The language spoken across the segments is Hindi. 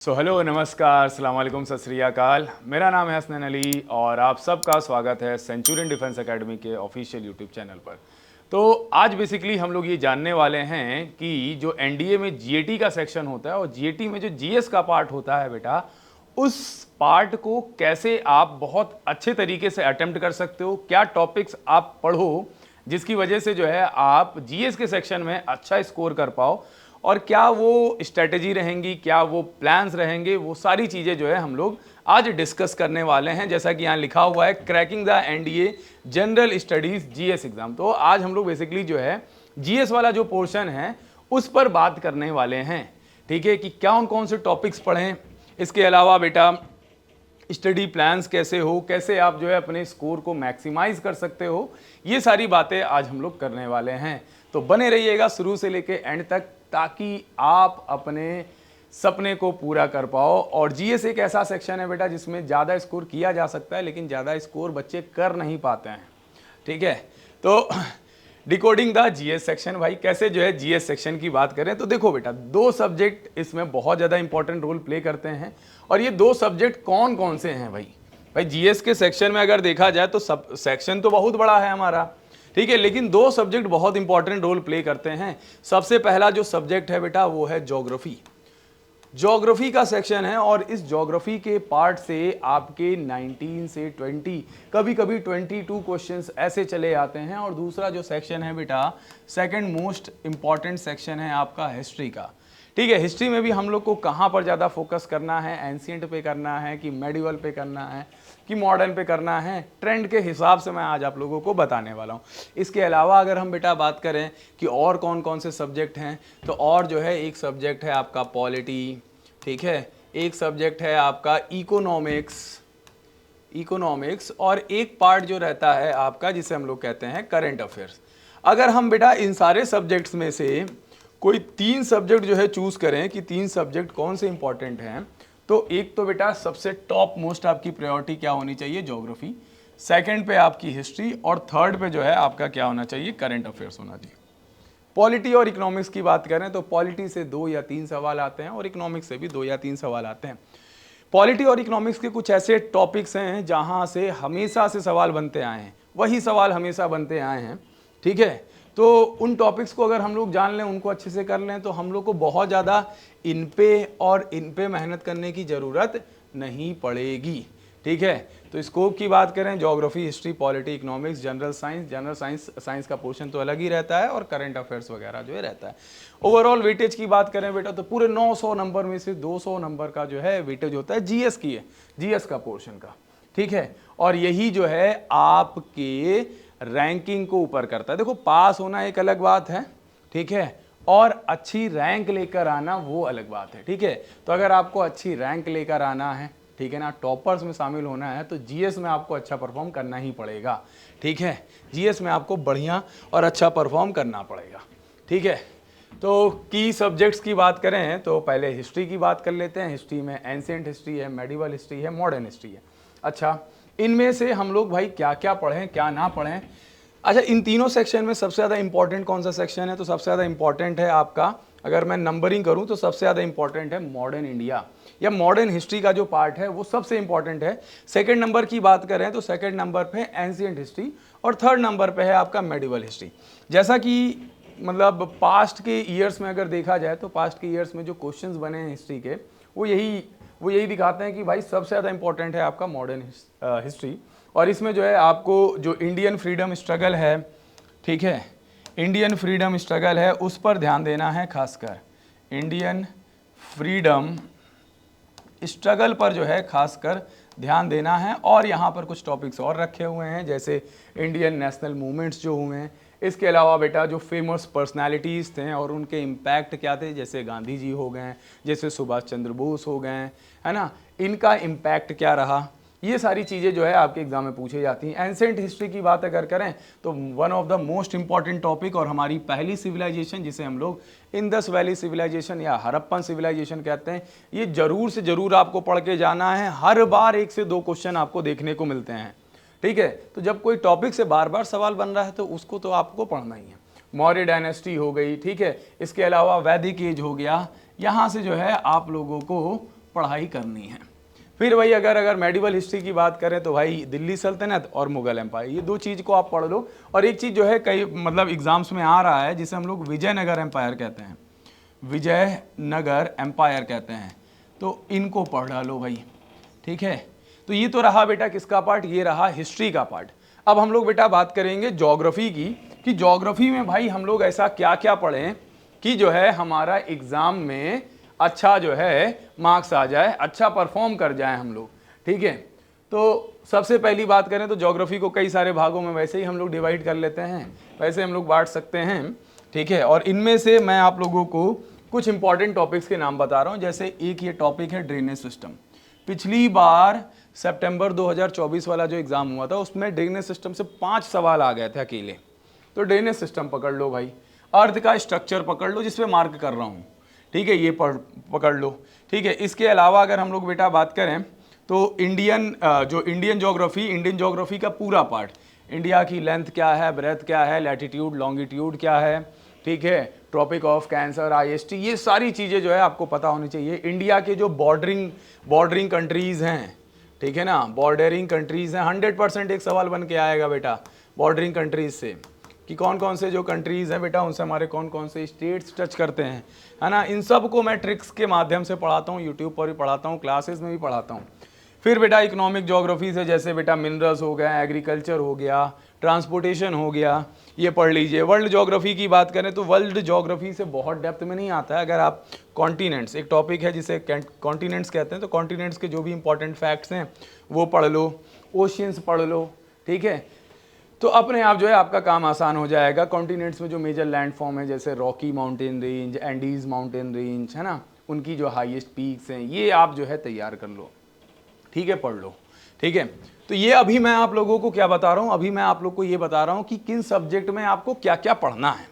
हेलो नमस्कार अस्सलाम वालेकुम सत श्री अकाल। मेरा नाम है हसनैन अली और आप सबका स्वागत है सेंचुरियन डिफेंस एकेडमी के ऑफिशियल यूट्यूब चैनल पर। तो आज बेसिकली हम लोग ये जानने वाले हैं कि जो एनडीए में जीएटी का सेक्शन होता है और जीएटी में जो जीएस का पार्ट होता है बेटा, उस पार्ट को कैसे आप बहुत अच्छे तरीके से अटेम्प्ट कर सकते हो, क्या टॉपिक्स आप पढ़ो जिसकी वजह से जो है आप जीएस के सेक्शन में अच्छा स्कोर कर पाओ, और क्या वो स्ट्रेटेजी रहेंगी, क्या वो प्लान्स रहेंगे, वो सारी चीज़ें जो है हम लोग आज डिस्कस करने वाले हैं। जैसा कि यहाँ लिखा हुआ है cracking the NDA general studies GS exam. तो आज हम लोग बेसिकली जो है जीएस वाला जो पोर्शन है उस पर बात करने वाले हैं। ठीक है, कि कौन कौन से टॉपिक्स पढ़ें, इसके अलावा बेटा स्टडी प्लान्स कैसे हो, कैसे आप जो है अपने स्कोर को मैक्सिमाइज कर सकते हो, ये सारी बातें आज हम लोग करने वाले हैं। तो बने रहिएगा शुरू से लेके एंड तक ताकि आप अपने सपने को पूरा कर पाओ। और जीएस एक ऐसा सेक्शन है बेटा जिसमें ज़्यादा स्कोर किया जा सकता है, लेकिन ज़्यादा स्कोर बच्चे कर नहीं पाते हैं। ठीक है, तो डिकोडिंग द जीएस सेक्शन, भाई कैसे जो है जीएस सेक्शन की बात करें तो देखो बेटा, दो सब्जेक्ट इसमें बहुत ज़्यादा इंपॉर्टेंट रोल प्ले करते हैं। और ये दो सब्जेक्ट कौन कौन से हैं भाई जीएस के सेक्शन में अगर देखा जाए तो सब सेक्शन तो बहुत बड़ा है हमारा, ठीक है, लेकिन दो सब्जेक्ट बहुत इंपॉर्टेंट रोल प्ले करते हैं। सबसे पहला जो सब्जेक्ट है बेटा वो है ज्योग्राफी। ज्योग्राफी का सेक्शन है और इस ज्योग्राफी के पार्ट से आपके 19 से 20, कभी कभी 22 क्वेश्चंस ऐसे चले आते हैं। और दूसरा जो सेक्शन है बेटा, सेकंड मोस्ट इंपॉर्टेंट सेक्शन है आपका हिस्ट्री का। ठीक है, हिस्ट्री में भी हम लोग को कहाँ पर ज़्यादा फोकस करना है, एंशिएंट पे करना है कि मेडिवल पे करना है कि मॉडर्न पे करना है, ट्रेंड के हिसाब से मैं आज आप लोगों को बताने वाला हूँ। इसके अलावा अगर हम बेटा बात करें कि और कौन कौन से सब्जेक्ट हैं, तो और जो है एक सब्जेक्ट है आपका पॉलिटी, ठीक है, एक सब्जेक्ट है आपका इकोनॉमिक्स और एक पार्ट जो रहता है आपका जिसे हम लोग कहते हैं करंट अफेयर्स। अगर हम बेटा इन सारे सब्जेक्ट्स में से कोई 3 सब्जेक्ट जो है चूज करें कि 3 सब्जेक्ट कौन से इंपॉर्टेंट हैं, तो एक तो बेटा सबसे टॉप मोस्ट आपकी प्रायोरिटी क्या होनी चाहिए, ज्योग्राफी, सेकंड पे आपकी हिस्ट्री और थर्ड पे जो है आपका क्या होना चाहिए, करंट अफेयर्स होना चाहिए। पॉलिटी और इकोनॉमिक्स की बात करें तो पॉलिटी से 2 या 3 सवाल आते हैं और इकोनॉमिक्स से भी 2 या 3 सवाल आते हैं। पॉलिटी और इकोनॉमिक्स के कुछ ऐसे टॉपिक्स हैं जहां से हमेशा से सवाल बनते आए हैं, वही सवाल हमेशा बनते आए हैं। ठीक है, तो उन टॉपिक्स को अगर हम लोग जान लें, उनको अच्छे से कर लें, तो हम लोग को बहुत ज़्यादा इन पे मेहनत करने की ज़रूरत नहीं पड़ेगी। ठीक है, तो स्कोप की बात करें, geography, history, polity, economics, general science का पोर्शन तो अलग ही रहता है और करंट अफेयर्स वगैरह जो है रहता है। ओवरऑल वेटेज की बात करें बेटा तो पूरे 900 नंबर में से 200 नंबर का जो है वेटेज होता है जीएस की है, जीएस का पोर्शन का। ठीक है, और यही जो है आपके रैंकिंग को ऊपर करता है। देखो, पास होना एक अलग बात है, ठीक है, और अच्छी रैंक लेकर आना वो अलग बात है। ठीक है, तो अगर आपको अच्छी रैंक लेकर आना है, ठीक है ना, टॉपर्स में शामिल होना है, तो जीएस में आपको अच्छा परफॉर्म करना ही पड़ेगा। ठीक है, जीएस में आपको बढ़िया और अच्छा परफॉर्म करना पड़ेगा। ठीक है, तो की सब्जेक्ट्स की बात करें तो पहले हिस्ट्री की बात कर लेते हैं। हिस्ट्री में एंशिएंट हिस्ट्री है, मेडिवल हिस्ट्री है, मॉडर्न हिस्ट्री है। अच्छा, इनमें से हम लोग भाई क्या क्या पढ़ें क्या ना पढ़ें। अच्छा, इन तीनों सेक्शन में सबसे ज़्यादा इंपॉर्टेंट कौन सा सेक्शन है, तो सबसे ज़्यादा इंपॉर्टेंट है आपका, अगर मैं नंबरिंग करूं तो सबसे ज़्यादा इंपॉर्टेंट है मॉडर्न इंडिया या मॉडर्न हिस्ट्री का जो पार्ट है वो सबसे इंपॉर्टेंट है। सेकंड नंबर की बात करें तो सेकंड नंबर पे एंशिएंट हिस्ट्री और थर्ड नंबर पे है आपका मेडिवल हिस्ट्री। जैसा कि मतलब पास्ट के ईयर्स में अगर देखा जाए तो पास्ट के ईयर्स में जो क्वेश्चंस बने हैं हिस्ट्री के वो यही दिखाते हैं कि भाई सबसे ज़्यादा इंपॉर्टेंट है आपका मॉडर्न हिस्ट्री। और इसमें जो है आपको जो इंडियन फ्रीडम स्ट्रगल है, ठीक है, इंडियन फ्रीडम स्ट्रगल है उस पर ध्यान देना है, खासकर इंडियन फ्रीडम स्ट्रगल पर जो है खासकर ध्यान देना है। और यहाँ पर कुछ टॉपिक्स और रखे हुए हैं जैसे इंडियन नेशनल मूवमेंट्स जो हुए हैं, इसके अलावा बेटा जो फेमस पर्सनालिटीज़ थे और उनके इम्पैक्ट क्या थे, जैसे गांधी जी हो गए, जैसे सुभाष चंद्र बोस हो गए, है ना, इनका इम्पैक्ट क्या रहा, ये सारी चीज़ें जो है आपके एग्जाम में पूछी जाती हैं। एंशिएंट हिस्ट्री की बात अगर करें तो one of the most important topic और हमारी पहली सिविलाइजेशन जिसे हम लोग इंडस वैली सिविलाइजेशन या हड़प्पन सिविलाइजेशन कहते हैं, ये जरूर से ज़रूर आपको पढ़ के जाना है। हर बार 1 से 2 क्वेश्चन आपको देखने को मिलते हैं। ठीक है, तो जब कोई टॉपिक से बार बार सवाल बन रहा है तो उसको तो आपको पढ़ना ही है। मौर्य डायनेस्टी हो गई, ठीक है, इसके अलावा वैदिक एज हो गया, यहाँ से जो है आप लोगों को पढ़ाई करनी है। फिर भाई अगर मेडिवल हिस्ट्री की बात करें तो भाई दिल्ली सल्तनत और मुगल एम्पायर, ये दो चीज़ को आप पढ़ लो। और एक चीज़ जो है कई मतलब एग्जाम्स में आ रहा है जिसे हम लोग विजयनगर एम्पायर कहते हैं, विजयनगर एम्पायर कहते हैं, तो इनको पढ़ डालो भाई, ठीक है। तो ये तो रहा बेटा किसका पार्ट, ये रहा हिस्ट्री का पार्ट। अब हम लोग बेटा बात करेंगे ज्योग्राफी की, कि ज्योग्राफी में भाई हम लोग ऐसा क्या क्या पढ़ें कि जो है हमारा एग्जाम में अच्छा जो है मार्क्स आ जाए, अच्छा परफॉर्म कर जाए हम लोग, ठीक है। तो सबसे पहली बात करें तो ज्योग्राफी को कई सारे भागों में वैसे ही हम लोग डिवाइड कर लेते हैं, वैसे हम लोग बांट सकते हैं, ठीक है। और इनमें से मैं आप लोगों को कुछ इंपॉर्टेंट टॉपिक्स के नाम बता रहा हूँ। जैसे एक ये टॉपिक है ड्रेनेज सिस्टम। पिछली बार सितंबर 2024 वाला जो एग्जाम हुआ था उसमें ड्रेनेज सिस्टम से 5 सवाल आ गए थे अकेले। तो ड्रेनेज सिस्टम पकड़ लो भाई, अर्थ का स्ट्रक्चर पकड़ लो जिसपे मार्क कर रहा हूँ, ठीक है, ये पकड़ लो, ठीक है। इसके अलावा अगर हम लोग बेटा बात करें तो इंडियन ज्योग्राफी का पूरा पार्ट, इंडिया की लेंथ क्या है, ब्रेथ क्या है, लैटिट्यूड लॉन्गिट्यूड क्या है, ठीक है, ट्रॉपिक ऑफ कैंसर, IST, ये सारी चीज़ें जो है आपको पता होनी चाहिए। इंडिया के जो बॉर्डरिंग कंट्रीज़ हैं, ठीक है ना, बॉर्डरिंग कंट्रीज़ हैं, 100% एक सवाल बन के आएगा बेटा बॉर्डरिंग कंट्रीज़ से, कि कौन कौन से जो कंट्रीज़ हैं बेटा उनसे हमारे कौन कौन से स्टेट्स टच करते हैं, है ना। इन सब को मैं ट्रिक्स के माध्यम से पढ़ाता हूँ, यूट्यूब पर भी पढ़ाता हूँ, क्लासेस में भी पढ़ाता हूँ। फिर बेटा इकोनॉमिक ज्योग्राफी से जैसे बेटा मिनरल्स हो गया, एग्रीकल्चर हो गया, ट्रांसपोर्टेशन हो गया, ये पढ़ लीजिए। वर्ल्ड ज्योग्राफी की बात करें तो वर्ल्ड ज्योग्राफी से बहुत डेप्थ में नहीं आता है। अगर आप कॉन्टिनेंट्स, एक टॉपिक है जिसे कॉन्टिनेंट्स कहते हैं, तो कॉन्टिनेंट्स के जो भी इंपॉर्टेंट फैक्ट्स हैं वो पढ़ लो, ओशियंस पढ़ लो, ठीक है। तो अपने आप जो है आपका काम आसान हो जाएगा। कॉन्टिनेंट्स में जो मेजर लैंड फॉर्म है जैसे Rocky mountain range, Andes mountain range, है ना, उनकी जो हाईएस्ट पीक्स हैं ये आप जो है तैयार कर लो, ठीक है, पढ़ लो, ठीक है। तो ये अभी मैं आप लोगों को क्या बता रहा हूँ, अभी मैं आप लोग को ये बता रहा हूँ कि किन सब्जेक्ट में आपको क्या क्या पढ़ना है,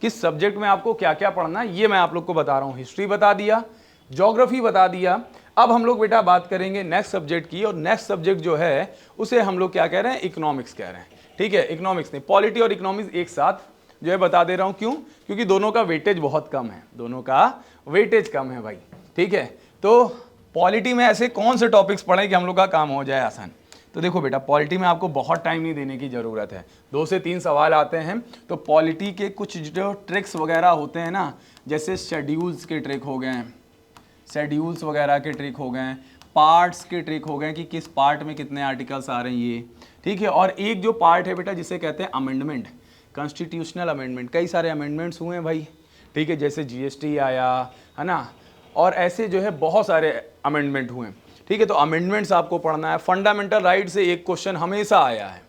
किस सब्जेक्ट में आपको क्या क्या पढ़ना है, ये मैं आप लोग को बता रहा हूँ। हिस्ट्री बता दिया, ज्योग्राफी बता दिया। अब हम लोग बेटा बात करेंगे नेक्स्ट सब्जेक्ट की, और नेक्स्ट सब्जेक्ट जो है उसे हम लोग क्या कह रहे हैं, इकोनॉमिक्स कह रहे हैं, ठीक है। इकोनॉमिक्स नहीं, पॉलिटी और इकोनॉमिक्स एक साथ जो है बता दे रहा हूँ। क्यों? क्योंकि दोनों का वेटेज बहुत कम है, दोनों का वेटेज कम है भाई, ठीक है। तो पॉलिटी में ऐसे कौन से टॉपिक्स पढ़ें कि हम लोग का काम हो जाए आसान। तो देखो बेटा पॉलिटी में आपको बहुत टाइम नहीं देने की ज़रूरत है, 2 से 3 सवाल आते हैं। तो पॉलिटी के कुछ जो ट्रिक्स वगैरह होते हैं ना, जैसे शेड्यूल्स के ट्रिक हो गए, शेड्यूल्स वगैरह के ट्रिक हो गए, पार्ट्स के ट्रिक हो गए कि किस पार्ट में कितने आर्टिकल्स आ रहे हैं ये, ठीक है। और एक जो पार्ट है बेटा जिसे कहते हैं अमेंडमेंट, कॉन्स्टिट्यूशनल अमेंडमेंट, कई सारे अमेंडमेंट्स हुए हैं भाई, ठीक है, जैसे GST आया, है ना, और ऐसे जो है बहुत सारे अमेंडमेंट हुए, ठीक है। तो अमेंडमेंट्स आपको पढ़ना है। फंडामेंटल राइट से एक क्वेश्चन हमेशा आया है,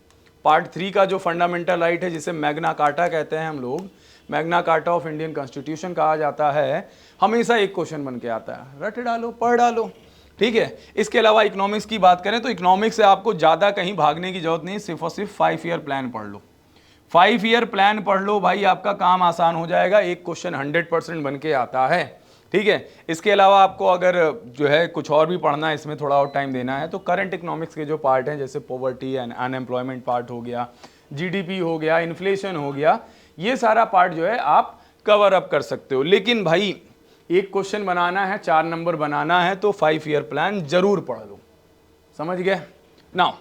पार्ट 3 का जो फंडामेंटल राइट है जिसे मैग्ना कार्टा कहते हैं हम लोग, Magna carta of Indian constitution कहा जाता है, हमेशा एक क्वेश्चन बन के आता है, रट डालो, पढ़ डालो, ठीक है। इसके अलावा इकोनॉमिक्स की बात करें तो इकोनॉमिक्स से आपको ज़्यादा कहीं भागने की जरूरत नहीं, सिर्फ और सिर्फ 5 ईयर प्लान पढ़ लो, 5 ईयर प्लान पढ़ लो भाई, आपका काम आसान हो जाएगा। एक क्वेश्चन 100% बन के आता है, ठीक है। इसके अलावा आपको अगर जो है कुछ और भी पढ़ना है, इसमें थोड़ा और टाइम देना है, तो करंट इकोनॉमिक्स के जो पार्ट हैं जैसे पॉवर्टी एंड अनएम्प्लॉयमेंट पार्ट हो गया, GDP हो गया, इन्फ्लेशन हो गया, ये सारा पार्ट जो है आप कवर अप कर सकते हो। लेकिन भाई एक क्वेश्चन बनाना है, 4 नंबर बनाना है, तो 5 ईयर प्लान जरूर पढ़ लो, समझ गए। नाउ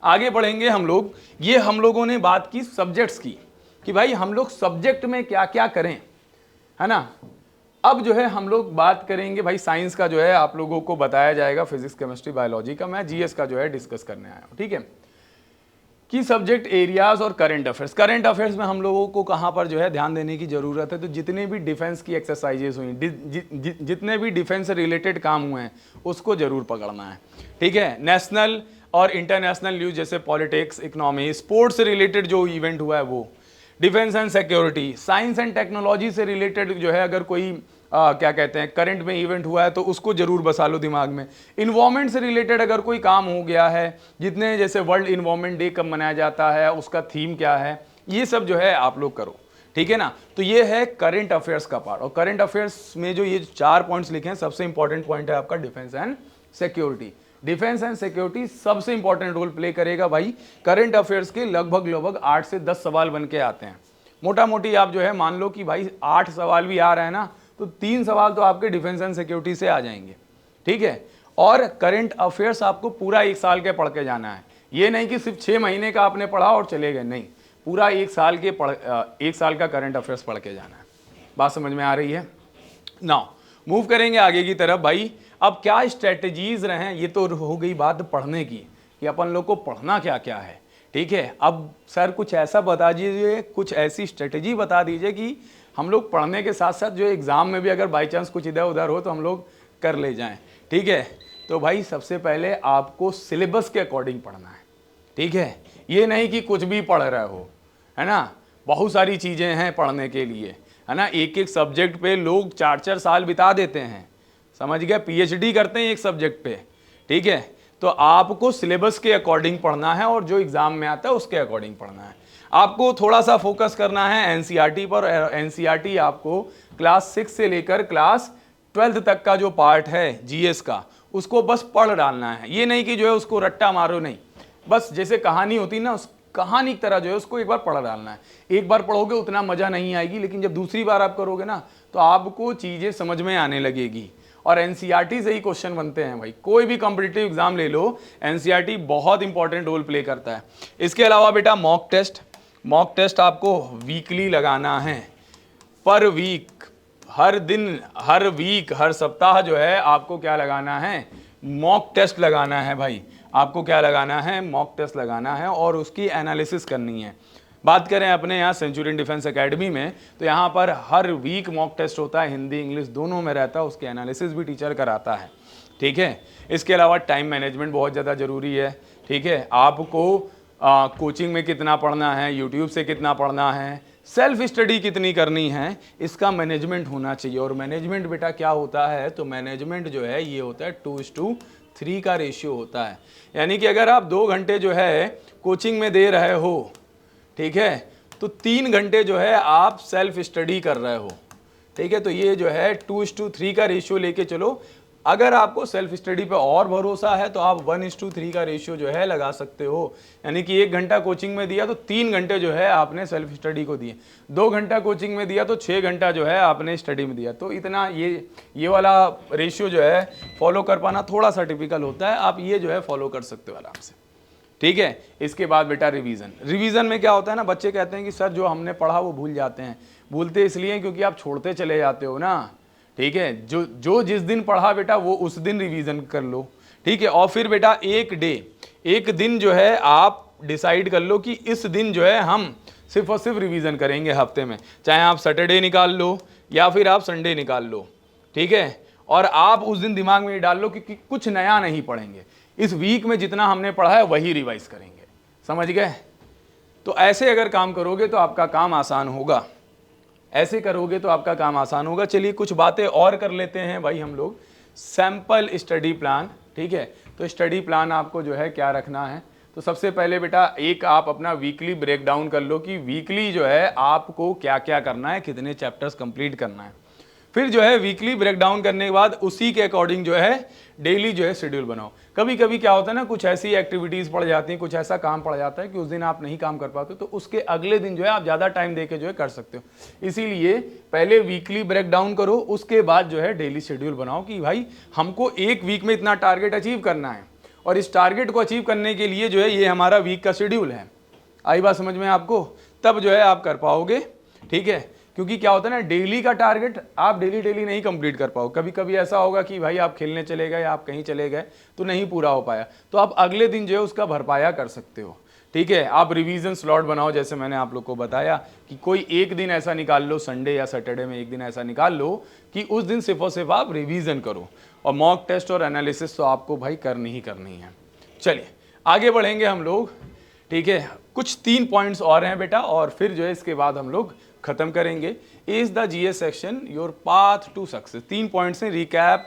आगे बढ़ेंगे हम लोग। ये हम लोगों ने बात की सब्जेक्ट्स की कि भाई हम लोग सब्जेक्ट में क्या क्या करें, है ना। अब जो है हम लोग बात करेंगे भाई साइंस का, जो है आप लोगों को बताया जाएगा, फिजिक्स केमिस्ट्री बायोलॉजी का, मैं GS का जो है डिस्कस करने आया हूँ, ठीक है। कि सब्जेक्ट एरियाज और करंट अफेयर्स, करंट अफेयर्स में हम लोगों को कहाँ पर जो है ध्यान देने की ज़रूरत है, तो जितने भी डिफेंस की एक्सरसाइजेस हुई, जितने भी डिफेंस से रिलेटेड काम हुए हैं उसको जरूर पकड़ना है, ठीक है। नेशनल और इंटरनेशनल न्यूज़ जैसे पॉलिटिक्स, इकोनॉमी, स्पोर्ट्स से रिलेटेड जो इवेंट हुआ है वो, defence and security, science and technology से रिलेटेड जो है अगर कोई क्या कहते हैं करंट में इवेंट हुआ है तो उसको जरूर बसा लो दिमाग में। इन्वायरमेंट से रिलेटेड अगर कोई काम हो गया है, जितने जैसे वर्ल्ड इन्वायरमेंट डे कब मनाया जाता है, उसका थीम क्या है, ये सब जो है आप लोग करो, ठीक है ना। तो ये है करंट अफेयर्स का पार्ट। और करंट अफेयर्स में जो ये 4 पॉइंट्स लिखे हैं, सबसे इंपॉर्टेंट पॉइंट है आपका defence and security. Defence and security सबसे इंपॉर्टेंट रोल प्ले करेगा भाई। करंट अफेयर्स के लगभग 8 से 10 सवाल बन के आते हैं, मोटा मोटी आप जो है मान लो कि भाई 8 सवाल भी आ रहे हैं ना, तो 3 सवाल तो आपके डिफेंस एंड सिक्योरिटी से आ जाएंगे, ठीक है। और करंट अफेयर्स आपको पूरा 1 साल के पढ़ के जाना है, ये नहीं कि सिर्फ 6 महीने का आपने पढ़ा और चले गए, नहीं, पूरा 1 साल के 1 साल का करंट अफेयर्स पढ़ के जाना है। बात समझ में आ रही है? नाउ मूव करेंगे आगे की तरफ भाई। अब क्या स्ट्रेटजीज रहे, ये तो हो गई बात पढ़ने की कि अपन लोग को पढ़ना क्या क्या है, ठीक है। अब सर कुछ ऐसा बता दीजिए, कुछ ऐसी स्ट्रेटजी बता दीजिए कि हम लोग पढ़ने के साथ साथ जो एग्ज़ाम में भी अगर बाई चांस कुछ इधर उधर हो तो हम लोग कर ले जाएं, ठीक है। तो भाई सबसे पहले आपको सिलेबस के अकॉर्डिंग पढ़ना है, ठीक है। ये नहीं कि कुछ भी पढ़ रहे हो, है ना, बहुत सारी चीज़ें हैं पढ़ने के लिए, है ना। एक एक सब्जेक्ट पे लोग 4-4 साल बिता देते हैं, समझ गए, पीएचडी करते हैं एक सब्जेक्ट पे, ठीक है। तो आपको सिलेबस के अकॉर्डिंग पढ़ना है और जो एग्ज़ाम में आता है उसके अकॉर्डिंग पढ़ना है। आपको थोड़ा सा फोकस करना है एनसीईआरटी पर। एनसीईआरटी आपको क्लास 6 से लेकर क्लास 12th तक का जो पार्ट है जीएस का, उसको बस पढ़ डालना है। ये नहीं कि जो है उसको रट्टा मारो, नहीं, बस जैसे कहानी होती ना, उस कहानी की तरह जो है उसको एक बार पढ़ डालना है। एक बार पढ़ोगे उतना मज़ा नहीं आएगी, लेकिन जब दूसरी बार आप करोगे ना तो आपको चीज़ें समझ में आने लगेगी। और एनसीईआरटी से ही क्वेश्चन बनते हैं भाई, कोई भी कॉम्पिटिटिव एग्जाम ले लो, एनसीईआरटी बहुत इंपॉर्टेंट रोल प्ले करता है। इसके अलावा बेटा मॉक टेस्ट, मॉक टेस्ट आपको वीकली लगाना है, पर वीक, हर दिन, हर वीक, हर सप्ताह जो है आपको क्या लगाना है, मॉक टेस्ट लगाना है भाई। आपको क्या लगाना है, मॉक टेस्ट लगाना है और उसकी एनालिसिस करनी है। बात करें अपने यहाँ सेंचुरियन डिफेंस एकेडमी में, तो यहाँ पर हर वीक मॉक टेस्ट होता है, हिंदी इंग्लिश दोनों में रहता है, उसकी एनालिसिस भी टीचर कराता है, ठीक है। इसके अलावा टाइम मैनेजमेंट बहुत ज़्यादा ज़रूरी है, ठीक है। आपको कोचिंग में कितना पढ़ना है, यूट्यूब से कितना पढ़ना है, सेल्फ स्टडी कितनी करनी है, इसका मैनेजमेंट होना चाहिए। और मैनेजमेंट बेटा क्या होता है, तो मैनेजमेंट जो है ये होता है 2:3 का रेशियो होता है। यानी कि अगर आप 2 घंटे जो है कोचिंग में दे रहे हो, ठीक है, तो 3 घंटे जो है आप सेल्फ स्टडी कर रहे हो, ठीक है। तो ये जो है 2:3 का रेशियो लेके चलो। अगर आपको सेल्फ स्टडी पे और भरोसा है तो आप 1:3 का रेशियो जो है लगा सकते हो। यानी कि 1 घंटा कोचिंग में दिया तो 3 घंटे जो है आपने सेल्फ स्टडी को दिए, 2 घंटा कोचिंग में दिया तो 6 घंटा जो है आपने स्टडी में दिया। तो इतना ये वाला रेशियो जो है फॉलो कर पाना थोड़ा सा टिपिकल होता है, आप ये जो है फॉलो कर सकते हो आराम से, ठीक है। इसके बाद बेटा रिवीजन। रिवीजन में क्या होता है ना, बच्चे कहते हैं कि सर जो हमने पढ़ा वो भूल जाते हैं। भूलते इसलिए क्योंकि आप छोड़ते चले जाते हो ना, ठीक है। जो जिस दिन पढ़ा बेटा वो उस दिन रिवीजन कर लो, ठीक है। और फिर बेटा एक दिन जो है आप डिसाइड कर लो कि इस दिन जो है हम सिर्फ और सिर्फ रिवीजन करेंगे हफ्ते में, चाहे आप सैटरडे निकाल लो या फिर आप संडे निकाल लो, ठीक है। और आप उस दिन दिमाग में डाल लो कि कुछ नया नहीं पढ़ेंगे, इस वीक में जितना हमने पढ़ा है वही रिवाइज करेंगे, समझ गए। तो ऐसे अगर काम करोगे तो आपका काम आसान होगा, ऐसे करोगे तो आपका काम आसान होगा। चलिए कुछ बातें और कर लेते हैं भाई हम लोग। सैंपल स्टडी प्लान, ठीक है। तो स्टडी प्लान आपको जो है क्या रखना है, तो सबसे पहले बेटा एक आप अपना वीकली ब्रेक डाउन कर लो कि वीकली जो है आपको क्या क्या करना है, कितने चैप्टर्स कंप्लीट करना है। फिर जो है वीकली ब्रेक डाउन करने के बाद उसी के अकॉर्डिंग जो है डेली जो है शेड्यूल बनाओ। कभी कभी क्या होता है ना, कुछ ऐसी एक्टिविटीज़ पड़ जाती हैं, कुछ ऐसा काम पड़ जाता है कि उस दिन आप नहीं काम कर पाते, तो उसके अगले दिन जो है आप ज़्यादा टाइम देके जो है कर सकते हो। इसीलिए पहले वीकली ब्रेक डाउन करो, उसके बाद जो है डेली शेड्यूल बनाओ कि भाई हमको एक वीक में इतना टारगेट अचीव करना है और इस टारगेट को अचीव करने के लिए जो है ये हमारा वीक का शेड्यूल है। आई बात समझ में आपको, तब जो है आप कर पाओगे, ठीक है। क्योंकि क्या होता है ना, डेली का टारगेट आप डेली नहीं कंप्लीट कर पाओ। कभी कभी ऐसा होगा कि भाई आप खेलने चले गए, आप कहीं चले गए तो नहीं पूरा हो पाया, तो आप अगले दिन जो है उसका भरपाया कर सकते हो, ठीक है। आप रिवीजन स्लॉट बनाओ, जैसे मैंने आप लोग को बताया कि कोई एक दिन ऐसा निकाल लो, संडे या सैटरडे में एक दिन ऐसा निकाल लो कि उस दिन सिर्फ और सिर्फ आप रिवीजन करो। और मॉक टेस्ट और एनालिसिस तो आपको भाई करनी ही करनी है। चलिए आगे बढ़ेंगे हम लोग, ठीक है। कुछ 3 पॉइंट्स और हैं बेटा, और फिर जो है इसके बाद हम लोग खत्म करेंगे। Is the GS section your path to success. 3 points हैं, रिकैप,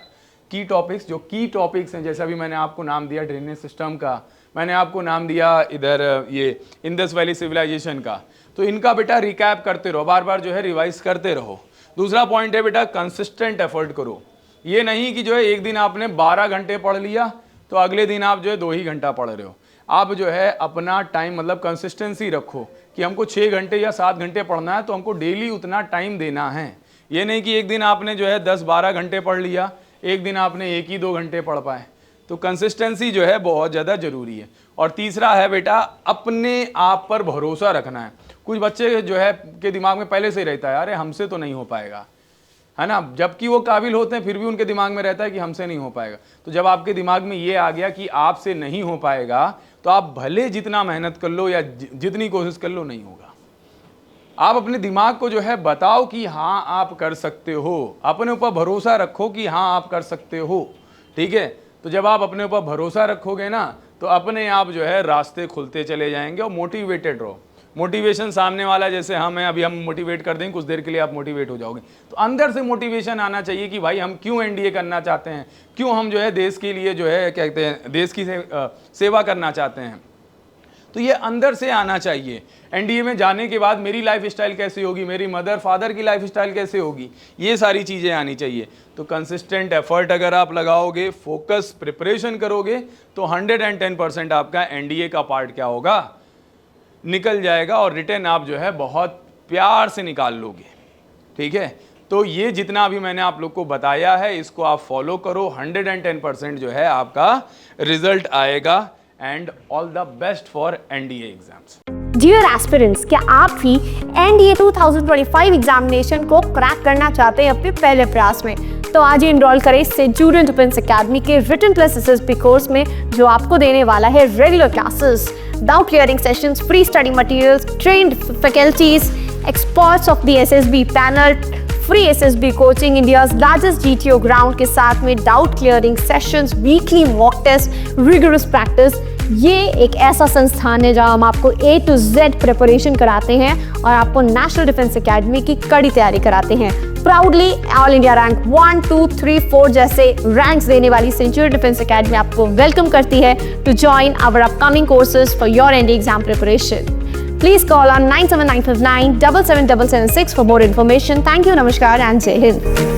की टॉपिक्स। जो की टॉपिक्स हैं, जैसा भी मैंने आपको नाम दिया ड्रेनेज सिस्टम का, मैंने आपको नाम दिया इधर ये इंडस वैली सिविलाइजेशन का, तो इनका बेटा रिकैप करते रहो, बार बार जो है रिवाइज करते रहो। दूसरा पॉइंट है बेटा कंसिस्टेंट एफर्ट करो। ये नहीं कि जो है एक दिन आपने 12 घंटे पढ़ लिया तो अगले दिन आप जो है 2 ही घंटा पढ़ रहे हो। आप जो है अपना टाइम मतलब कंसिस्टेंसी रखो कि हमको 6 घंटे या 7 घंटे पढ़ना है तो हमको डेली उतना टाइम देना है। ये नहीं कि एक दिन आपने जो है 10-12 घंटे पढ़ लिया, एक दिन आपने 1 ही 2 घंटे पढ़ पाए। तो कंसिस्टेंसी जो है बहुत ज़्यादा ज़रूरी है। और तीसरा है बेटा, अपने आप पर भरोसा रखना है। कुछ बच्चे जो है के दिमाग में पहले से ही रहता है, अरे हमसे तो नहीं हो पाएगा, है ना, जबकि वो काबिल होते हैं फिर भी उनके दिमाग में रहता है कि हमसे नहीं हो पाएगा। तो जब आपके दिमाग में ये आ गया कि आपसे नहीं हो पाएगा, तो आप भले जितना मेहनत कर लो या जितनी कोशिश कर लो, नहीं होगा। आप अपने दिमाग को जो है बताओ कि हाँ आप कर सकते हो, अपने ऊपर भरोसा रखो कि हाँ आप कर सकते हो, ठीक है। तो जब आप अपने ऊपर भरोसा रखोगे ना, तो अपने आप जो है रास्ते खुलते चले जाएंगे। और मोटिवेटेड रहो। मोटिवेशन सामने वाला जैसे हम हैं, अभी हम मोटिवेट कर देंगे, कुछ देर के लिए आप मोटिवेट हो जाओगे। तो अंदर से मोटिवेशन आना चाहिए कि भाई हम क्यों एनडीए करना चाहते हैं, क्यों हम जो है देश के लिए जो है क्या कहते हैं देश की सेवा करना चाहते हैं। तो ये अंदर से आना चाहिए। एनडीए में जाने के बाद मेरी लाइफ स्टाइल कैसी होगी, मेरी मदर फादर की लाइफ स्टाइल कैसे होगी, ये सारी चीज़ें आनी चाहिए। तो कंसिस्टेंट एफर्ट अगर आप लगाओगे, फोकस प्रिपरेशन करोगे, तो 110% आपका एनडीए का पार्ट क्या होगा, निकल जाएगा। और रिटर्न आप जो है बहुत प्यार से निकाल लोगे, ठीक है। तो ये जितना भी मैंने आप लोग को बताया है, इसको आप फॉलो करो, 110% जो है आपका रिजल्ट आएगा। And all the best for NDA exams. Dear aspirants, क्या आप भी एनडीए 2025 एग्जामिनेशन को क्रैक करना चाहते हैं अपने पहले प्रयास में? तो आज ही इनरोल करें सेंचुरियन डिफेंस एकेडमी के रिटन प्लस एसएसबी कोर्स में, जो आपको देने वाला है regular classes, doubt clearing sessions, free study materials, trained faculties, experts of the SSB panel, free SSB coaching, India's largest GTO ground के साथ में doubt clearing sessions, weekly mock test, rigorous practice. ये एक ऐसा संस्थान है जहां हम आपको A to Z प्रिपरेशन कराते हैं और आपको नेशनल डिफेंस एकेडमी की कड़ी तैयारी कराते हैं। प्राउडली ऑल इंडिया रैंक 1, 2, 3, 4 जैसे रैंक्स देने वाली सेंचुरियन डिफेंस एकेडमी आपको वेलकम करती है to join our upcoming courses for your NDA exam preparation. Please call on 97959 77776 for more information. Thank you, Namaskar and Jai Hind.